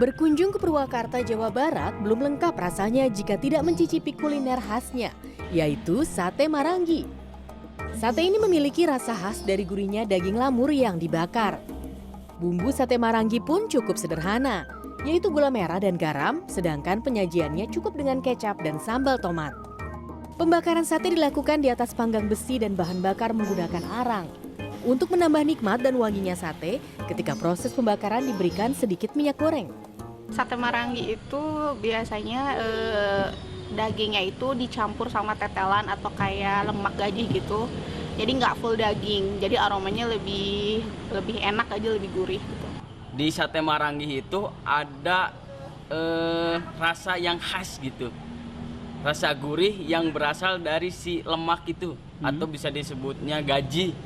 Berkunjung ke Purwakarta, Jawa Barat belum lengkap rasanya jika tidak mencicipi kuliner khasnya, yaitu sate Marangi. Sate ini memiliki rasa khas dari gurihnya daging lamur yang dibakar. Bumbu sate Marangi pun cukup sederhana, yaitu gula merah dan garam, sedangkan penyajiannya cukup dengan kecap dan sambal tomat. Pembakaran sate dilakukan di atas panggang besi dan bahan bakar menggunakan arang. Untuk menambah nikmat dan wanginya sate, ketika proses pembakaran diberikan sedikit minyak goreng. Sate Marangi itu biasanya dagingnya itu dicampur sama tetelan atau kayak lemak gaji gitu. Jadi nggak full daging, jadi aromanya lebih enak aja, lebih gurih gitu. Di sate Marangi itu ada rasa yang khas gitu. Rasa gurih yang berasal dari si lemak itu, atau bisa disebutnya gaji.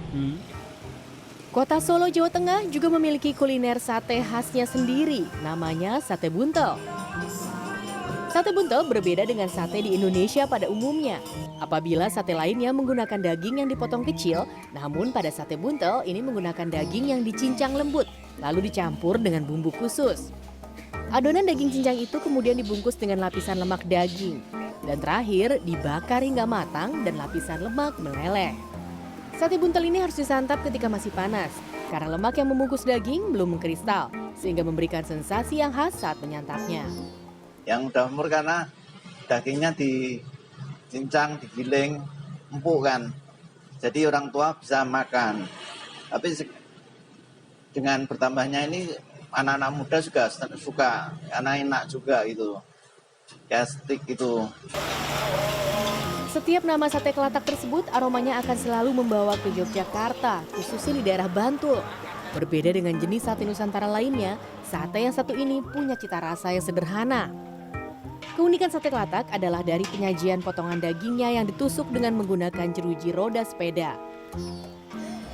Kota Solo, Jawa Tengah juga memiliki kuliner sate khasnya sendiri, namanya sate buntel. Sate buntel berbeda dengan sate di Indonesia pada umumnya. Apabila sate lainnya menggunakan daging yang dipotong kecil, namun pada sate buntel ini menggunakan daging yang dicincang lembut, lalu dicampur dengan bumbu khusus. Adonan daging cincang itu kemudian dibungkus dengan lapisan lemak daging. Dan terakhir dibakar hingga matang dan lapisan lemak meleleh. Sate buntel ini harus disantap ketika masih panas, karena lemak yang membungkus daging belum mengkristal, sehingga memberikan sensasi yang khas saat menyantapnya. Yang udah umur karena dagingnya dicincang, digiling, empuk kan. Jadi orang tua bisa makan. Tapi dengan bertambahnya ini anak-anak muda juga suka, karena enak juga gitu. Kayak stik itu. Setiap nama sate kelatak tersebut aromanya akan selalu membawa ke Yogyakarta, khususnya di daerah Bantul. Berbeda dengan jenis sate Nusantara lainnya, sate yang satu ini punya cita rasa yang sederhana. Keunikan sate kelatak adalah dari penyajian potongan dagingnya yang ditusuk dengan menggunakan jeruji roda sepeda.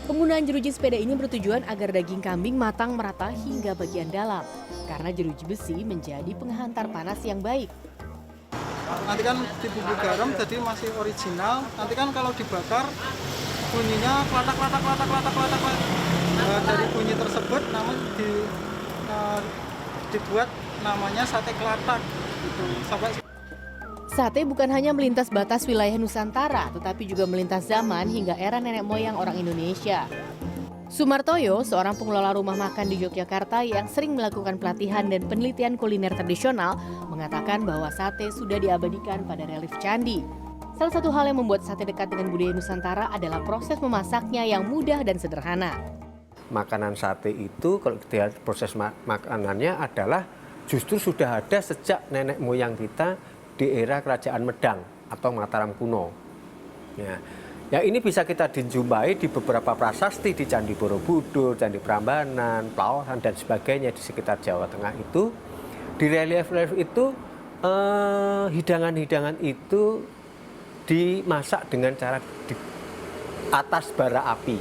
Penggunaan jeruji sepeda ini bertujuan agar daging kambing matang merata hingga bagian dalam, karena jeruji besi menjadi penghantar panas yang baik. Nanti kan di bumbu garam jadi masih original. Nanti kan kalau dibakar bunyinya klatak. Dari bunyi tersebut namun dibuat namanya sate kelatak. Gitu. Sate bukan hanya melintas batas wilayah Nusantara, tetapi juga melintas zaman hingga era nenek moyang orang Indonesia. Sumartoyo, seorang pengelola rumah makan di Yogyakarta yang sering melakukan pelatihan dan penelitian kuliner tradisional, mengatakan bahwa sate sudah diabadikan pada relief candi. Salah satu hal yang membuat sate dekat dengan budaya Nusantara adalah proses memasaknya yang mudah dan sederhana. Makanan sate itu, kalau kita lihat proses makanannya adalah justru sudah ada sejak nenek moyang kita di era Kerajaan Medang atau Mataram kuno. Ya, ini bisa kita dijumpai di beberapa prasasti di Candi Borobudur, Candi Prambanan, Pelawasan dan sebagainya di sekitar Jawa Tengah itu. Di relief-relief itu hidangan-hidangan itu dimasak dengan cara di atas bara api,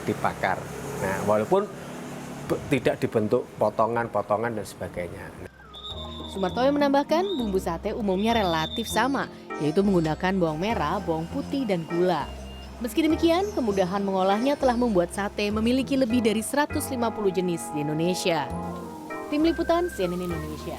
dibakar. Nah, walaupun tidak dibentuk potongan-potongan dan sebagainya. Sumartoyo menambahkan bumbu sate umumnya relatif sama, yaitu menggunakan bawang merah, bawang putih, dan gula. Meski demikian, kemudahan mengolahnya telah membuat sate memiliki lebih dari 150 jenis di Indonesia. Tim Liputan CNN Indonesia.